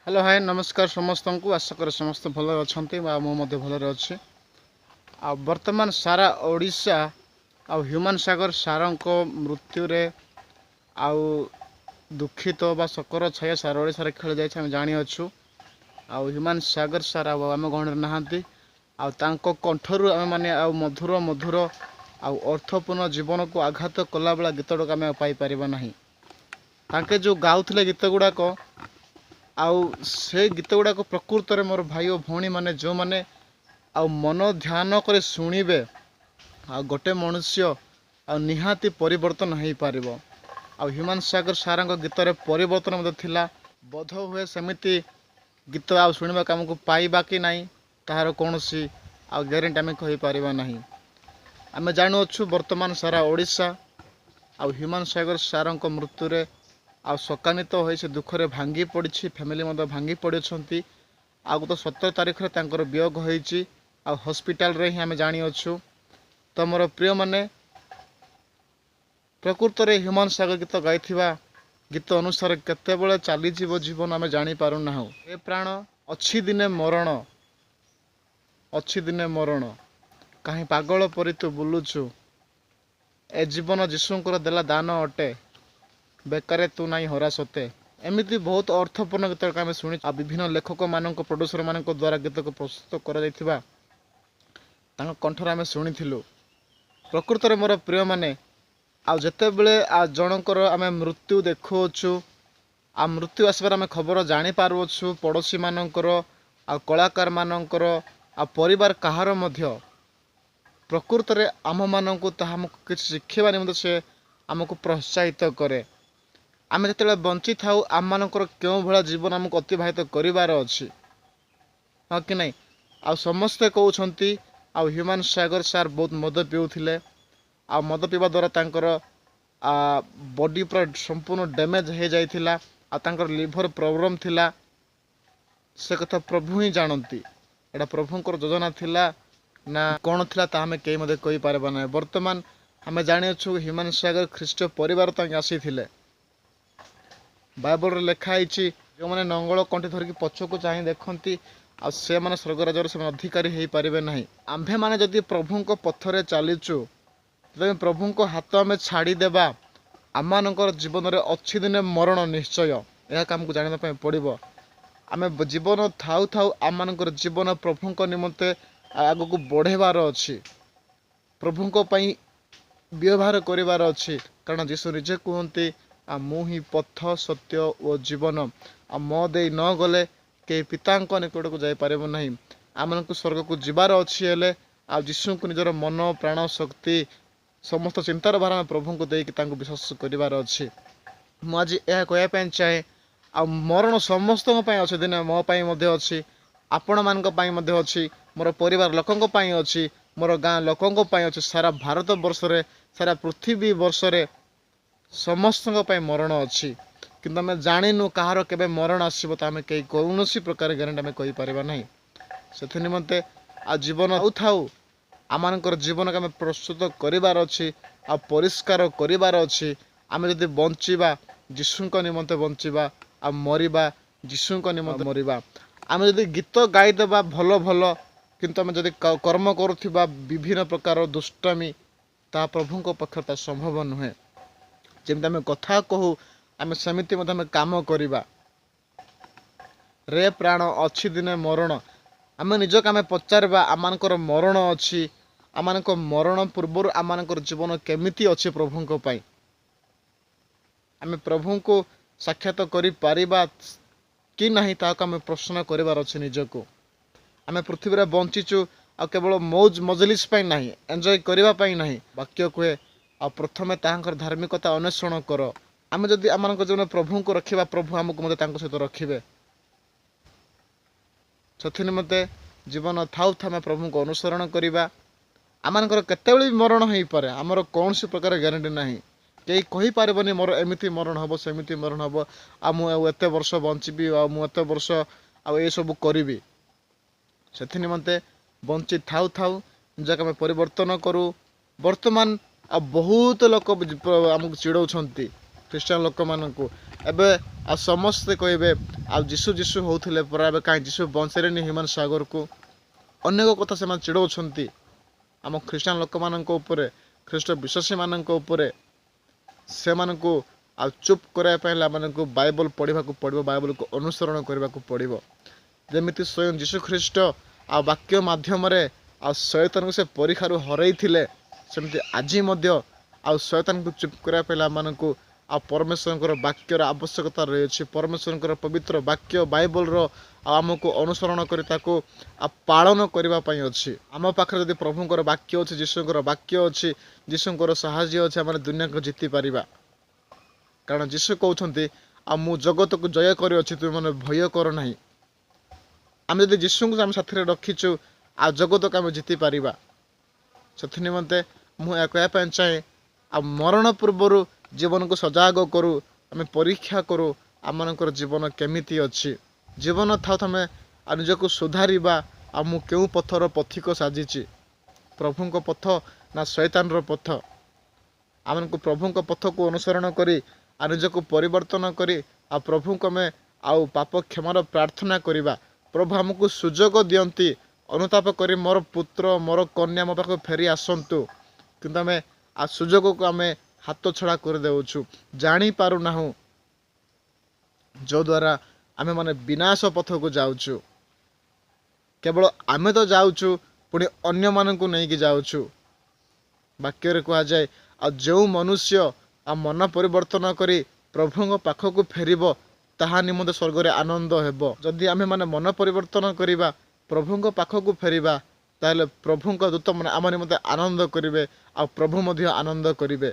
Hello hi नमस्कार समस्त को आशा कर समस्त भल अच्छा भल अच्छे वर्तमान सारा ओडिशा ह्यूमन सागर सार मृत्यु आउ दुखित बा शोकर छाया सारा ओडिशा खेल जाए जानीछु ह्यूमन सागर सार आम गहण नहांती कंठर आम मैंने मधुर मधुर अर्थपूर्ण जीवन को आघात कला बेला गीत गुड़ाक आम पाइपर ना ताके जो गाउले गीत गुड़ाक आउ से गीत गुड़ाक प्रकृत में मोर भाई और भौणी मैंने जो मैंने मन ध्यान कर शुणे गोटे मनुष्य निहाती परिवर्तन हो पार ह्यूमन सागर सार गीत परिवर्तन थिला बोध हुए सेमती गीत शुणा आमको पाइबा कि नहीं तार कौन सी ग्यारंटी आम कहीपर ना आम जानुछु वर्तमान सारा ओडिशा ह्यूमन सागर सार मृत्यु शोकान्वित हो दुखरे भांगी पड़ी फैमिली भांगी पड़ी तो 17 तारीख में वियोग होती हॉस्पिटल रे ही आम जानीछु तो मोर प्रिय माने प्रकृत में ह्यूमन सागर गीत गाई गीत अनुसार केतेबेले चली जीवन आम जापारूना ए प्राण अच्छी दिने मरण कहीं पागल परी तू बुलुचु ए जीवन जीशुंकर देला दान अटे बेकार तू नहीं हरा सते एमती बहुत अर्थपूर्ण गीत आम शुणी विभिन्न लेखक मान प्रोड्यूसर मान द्वारा गीत को प्रस्तुत कर कंठर आम शुणीलु प्रकृत में मोर प्रिय माने आते बेले जनकर आम मृत्यु देखुछु मृत्यु आसबार आम खबर जापारछु पड़ोशी मानकर कलाकार मानकर परिवार कहार मध्य प्रकृत में आम मानक किसी शिखा निमंते से आमको प्रोत्साहित करे आम जो बंची था आम मानकर क्यों भाया जीवन आमको अतिबाहित करार अच्छी हाँ कि नहीं समस्ते कहते ह्यूमन सागर सार बहुत मद पीऊले मद पीवा द्वारा बॉडी पूरा संपूर्ण डैमेज हो जाता लिभर प्रॉब्लम थिला से कथा प्रभु ही जानती एटा प्रभुंकर योजना थिला ना कौन थिला ता हमें कई कही पारबा ना वर्तमान आम जानिछु ह्यूमन सागर ख्रीष्ट परिवार तक आसी बाइबल रे लिखाई जो मैंने नंगल कंठी धरिकी पछक चाह देखती से मैंने स्वर्गराजर से अधिकारी हो पारे ना आम्भे मैंने जदि प्रभु पथरे चलीचु तब प्रभु को हाथ आम छाड़देवा आम जीवन में अच्छी दिने मरण निश्चय यह आमको जानवाई पड़ो आम जीवन थाउ थाउ आम जीवन प्रभु निमंते आग को बढ़ेबार अच्छी प्रभु व्यवहार करार अच्छी कारण जीशु निजे कहते मु ही पथ सत्य और जीवन मो दे न गले के पिता निकट को जापर ना आम स्वर्ग को जीवार अच्छी जीशु को निजर मन प्राण शक्ति समस्त चिंतार भार आम प्रभु को देकी विश्वास करार अच्छी मुझे यह कहवाई चाहे मरण समस्त अच्छे दिन मोपाई अच्छी आपण मान अच्छी मोर परिवार लोकों अच्छी मोर गाँ लोकों अच्छी सारा भारत वर्ष रे सारा पृथ्वी वर्ष रे समस्त मरण अच्छी किंतु आम जाणीनु कहार केबे मरण आसो तो आम कई कौन प्रकार ग्यारंटी आम कहीपर ना से निमंते जीवन थाउ आम जीवन को आम प्रस्तुत करार अच्छी परिष्कार करार अच्छी आम जदि बंचा जीशु निमंते बंचा मरवा जीशु निमंते मरवा आम जदि गीत गाईदेवा भल भल किंतु आम जदि कर्म करुवा विभिन्न प्रकार दुष्टामी ता प्रभु पक्ष संभव नुहे जमी आम कथा कहू आम सेमती आम काम करवा रे प्राण अच्छी दिने मरण आम निजक आम पचारवा आम मरण अच्छी आम मरण पूर्व आम जीवन केमिति अच्छी प्रभु आम प्रभु को साक्षात करिपरिबा कि नहीं ताको आम प्रश्न करार अच्छे निजको आम पृथ्वी रे बंचीचु केवल मौज मजलिस ना एंजॉय करने ना वाक्य कहे प्रथमे तांकर धार्मिकता अन्वेषण कर आम जदि आम जीवन प्रभु को रखा प्रभु आमको सहित रखिए से निमते जीवन थाउ था प्रभु को अनुसरण करवा आम केतबेले मरण हो पारे आमर कौन सी प्रकार ग्यारंटी ना कहीं कहीपरनि मोर एमती मरण हम सेमती मरण हम आते वर्ष बंची मुझे वर्ष ये सब करी से निमते बंची थाउ थाउ जगह आम परिवर्तन करूँ वर्तमान बहुत लोक आमको चिड़ौंट ଖ୍ରୀଷ୍ଟିଆନ ଲୋକମାନଙ୍କୁ। ଏବେ ଆଉ ସମସ୍ତେ କହିବେ ଆଉ ଯୀଶୁ ଯୀଶୁ ହେଉଥିଲେ ପରା, ଏବେ କାହିଁ ଯୀଶୁ ବଞ୍ଚିଲେନି ହ୍ୟୁମାନ ସାଗରକୁ। ଅନେକ କଥା ସେମାନେ ଚିଡ଼ଉଛନ୍ତି ଆମ ଖ୍ରୀଷ୍ଟିଆନ ଲୋକମାନଙ୍କ ଉପରେ, ଖ୍ରୀଷ୍ଟ ବିଶ୍ୱାସୀମାନଙ୍କ ଉପରେ। ସେମାନଙ୍କୁ ଆଉ ଚୁପ୍ କରିବା ପାଇଁ ହେଲେ ଆମମାନଙ୍କୁ ବାଇବଲ ପଢ଼ିବାକୁ ପଡ଼ିବ, ବାଇବଲକୁ ଅନୁସରଣ କରିବାକୁ ପଡ଼ିବ। ଯେମିତି ସ୍ୱୟଂ ଯୀଶୁ ଖ୍ରୀଷ୍ଟ ଆଉ ବାକ୍ୟ ମାଧ୍ୟମରେ ଆଉ ଶୟତାନକୁ ସେ ପରୀକ୍ଷାରୁ ହରେଇଥିଲେ, ସେମିତି ଆଜି ମଧ୍ୟ ଆଉ ଶୟତାନକୁ ଚୁପ୍ କରିବା ପାଇଁ ଆମମାନଙ୍କୁ ଆଉ ପରମେଶ୍ୱରଙ୍କର ବାକ୍ୟର ଆବଶ୍ୟକତା ରହିଅଛି। ପରମେଶ୍ୱରଙ୍କର ପବିତ୍ର ବାକ୍ୟ ବାଇବଲର ଆଉ ଆମକୁ ଅନୁସରଣ କରି ତାକୁ ଆଉ ପାଳନ କରିବା ପାଇଁ ଅଛି। ଆମ ପାଖରେ ଯଦି ପ୍ରଭୁଙ୍କର ବାକ୍ୟ ଅଛି, ଯୀଶୁଙ୍କର ବାକ୍ୟ ଅଛି, ଯୀଶୁଙ୍କର ସାହାଯ୍ୟ ଅଛି, ଆମେ ଦୁନିଆକୁ ଜିତି ପାରିବା। କାରଣ ଯୀଶୁ କହୁଛନ୍ତି ଆଉ ମୁଁ ଜଗତକୁ ଜୟ କରିଅଛି, ତୁମେମାନେ ଭୟ କର ନାହିଁ। ଆମେ ଯଦି ଯୀଶୁଙ୍କୁ ଆମେ ସାଥିରେ ରଖିଛୁ ଆଉ ଜଗତକୁ ଆମେ ଜିତି ପାରିବା। ସେଥି ନିମନ୍ତେ ମୁଁ ଏହା କହିବା ପାଇଁ ଚାହେଁ ଆଉ ମରଣ ପୂର୍ବରୁ ଜୀବନକୁ ସଜାଗ କରୁ, ଆମେ ପରୀକ୍ଷା କରୁ ଆମମାନଙ୍କର ଜୀବନ କେମିତି ଅଛି। ଜୀବନ ଥାଉ ଆମେ ଆଉ ନିଜକୁ ସୁଧାରିବା, ଆଉ ମୁଁ କେଉଁ ପଥର ପଥିକ ସାଜିଛି, ପ୍ରଭୁଙ୍କ ପଥ ନା ଶୈତାନର ପଥ। ଆମକୁ ପ୍ରଭୁଙ୍କ ପଥକୁ ଅନୁସରଣ କରି ଆଉ ନିଜକୁ ପରିବର୍ତ୍ତନ କରି ଆଉ ପ୍ରଭୁଙ୍କୁ ଆମେ ଆଉ ପାପ କ୍ଷମାର ପ୍ରାର୍ଥନା କରିବା। ପ୍ରଭୁ ଆମକୁ ସୁଯୋଗ ଦିଅନ୍ତି ଅନୁତାପ କରି ମୋର ପୁତ୍ର ମୋର କନ୍ୟା ମୋ ପାଖକୁ ଫେରି ଆସନ୍ତୁ, କିନ୍ତୁ ଆମେ ଆଉ ସୁଯୋଗକୁ ଆମେ ହାତ ଛଡ଼ା କରିଦେଉଛୁ, ଜାଣିପାରୁନାହୁଁ, ଯଦ୍ୱାରା ଆମେମାନେ ବିନାଶ ପଥକୁ ଯାଉଛୁ। କେବଳ ଆମେ ତ ଯାଉଛୁ, ପୁଣି ଅନ୍ୟମାନଙ୍କୁ ନେଇକି ଯାଉଛୁ। ବାକ୍ୟରେ କୁହାଯାଏ ଆଉ ଯେଉଁ ମନୁଷ୍ୟ ଆଉ ମନ ପରିବର୍ତ୍ତନ କରି ପ୍ରଭୁଙ୍କ ପାଖକୁ ଫେରିବ ତାହା ନିମନ୍ତେ ସ୍ୱର୍ଗରେ ଆନନ୍ଦ ହେବ। ଯଦି ଆମେମାନେ ମନ ପରିବର୍ତ୍ତନ କରିବା, ପ୍ରଭୁଙ୍କ ପାଖକୁ ଫେରିବା, ତାହେଲେ ପ୍ରଭୁଙ୍କ ଦୂତମାନେ ଆମ ନିମନ୍ତେ ଆନନ୍ଦ କରିବେ ଆଉ ପ୍ରଭୁ ମଧ୍ୟ ଆନନ୍ଦ କରିବେ।